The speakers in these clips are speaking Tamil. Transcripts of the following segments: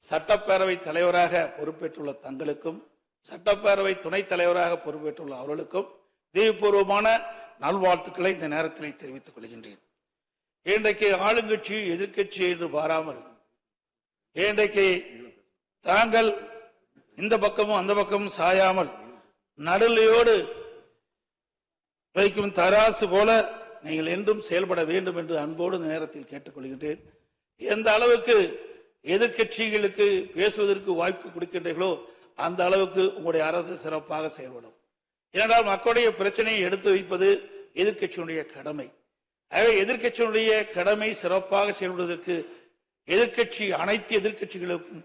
சட்டப்பேரவை தலைவராக பொறுப்பேற்றுள்ள தங்களுக்கும் சட்டப்பேரவை துணைத் தலைவராக பொறுப்பேற்றுள்ள அவர்களுக்கும் இதயபூர்வமான நல்வாழ்த்துக்களை இந்த நேரத்தில் தெரிவித்துக் கொள்கின்றேன். இன்றைக்கு ஆளுங்கட்சி எதிர்கட்சி என்று பாராமல் இன்றைக்கு தாங்கள் இந்த பக்கமும் அந்த பக்கமும் சாயாமல் நடுநிலையோடு வைக்கும் தராசு போல நீங்கள் என்றும் செயல்பட வேண்டும் என்று அன்போடு இந்த நேரத்தில் கேட்டுக்கொள்கின்றேன். எந்த அளவுக்கு எதிர்கட்சிகளுக்கு பேசுவதற்கு வாய்ப்பு கொடுக்கின்றீர்களோ அந்த அளவுக்கு உங்களுடைய அரசு சிறப்பாக செயல்படும். ஏனென்றால் மக்களுடைய பிரச்சனையை எடுத்து வைப்பது எதிர்கட்சியினுடைய கடமை. ஆகவே எதிர்கட்சியினுடைய கடமை சிறப்பாக செயல்படுவதற்கு அனைத்து எதிர்கட்சிகளுக்கும்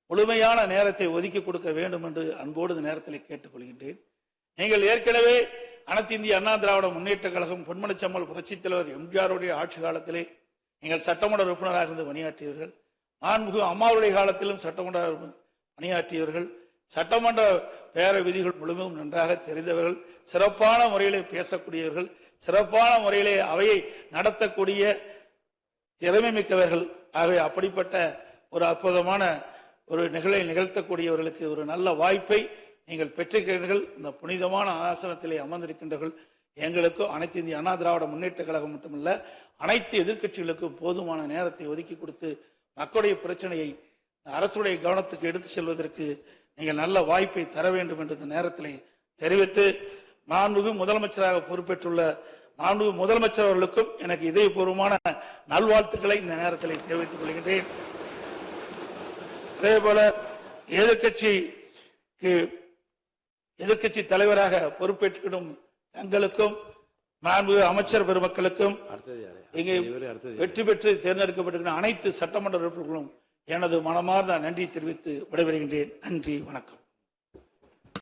முழுமையான நேரத்தை ஒதுக்கி கொடுக்க வேண்டும் என்று அன்போடு இந்த நேரத்தில் கேட்டுக்கொள்கின்றேன். நீங்கள் ஏற்கனவே அனைத்து இந்திய அண்ணா திராவிட முன்னேற்ற கழகம் பொன்மனச்சம்மல் புரட்சித் தலைவர் எம்ஜிஆருடைய ஆட்சி காலத்திலே நீங்கள் சட்டமன்ற உறுப்பினராக இருந்து பணியாற்றியவர்கள். மாண்புமிகு அம்மாவுடைய காலத்திலும் சட்டமன்ற பணியாற்றியவர்கள். சட்டமன்ற பேர விதிகள் முழுமையும் நன்றாக தெரிந்தவர்கள். சிறப்பான முறையிலே பேசக்கூடியவர்கள். சிறப்பான முறையிலே அவையை நடத்தக்கூடிய திறமை மிக்கவர்கள். ஆகவே அப்படிப்பட்ட ஒரு அற்புதமான ஒரு நிகழ்த்தக்கூடியவர்களுக்கு ஒரு நல்ல வாய்ப்பை நீங்கள் பெற்றிருக்கிறீர்கள். இந்த புனிதமான ஆசனத்திலே அமர்ந்திருக்கின்றீர்கள். எங்களுக்கும் அனைத்து இந்திய அண்ணா திராவிட முன்னேற்ற கழகம் மட்டுமல்ல அனைத்து எதிர்கட்சிகளுக்கும் போதுமான நேரத்தை ஒதுக்கி கொடுத்து மக்களுடைய பிரச்சனையை அரசுடைய கவனத்துக்கு எடுத்து செல்வதற்கு நீங்கள் நல்ல வாய்ப்பை தர வேண்டும் என்று இந்த நேரத்தில் தெரிவித்து மாண்புமிகு முதலமைச்சராக பொறுப்பேற்றுள்ள மாண்புமிகு முதலமைச்சர் அவர்களுக்கும் எனக்கு இதயபூர்வமான நல்வாழ்த்துக்களை இந்த நேரத்தில் தெரிவித்துக் கொள்கின்றேன். அதேபோல எதிர்கட்சி தலைவராக பொறுப்பேற்றுக்கிடும் தங்களுக்கும் மாண்புமிகு அமைச்சர் பெருமக்களுக்கும் இங்கே வெற்றி பெற்று தேர்ந்தெடுக்கப்பட்டிருக்கிற அனைத்து சட்டமன்ற உறுப்பினர்களும் எனது மனமார்ந்த நன்றி தெரிவித்து விடைபெறுகின்றேன். நன்றி, வணக்கம்.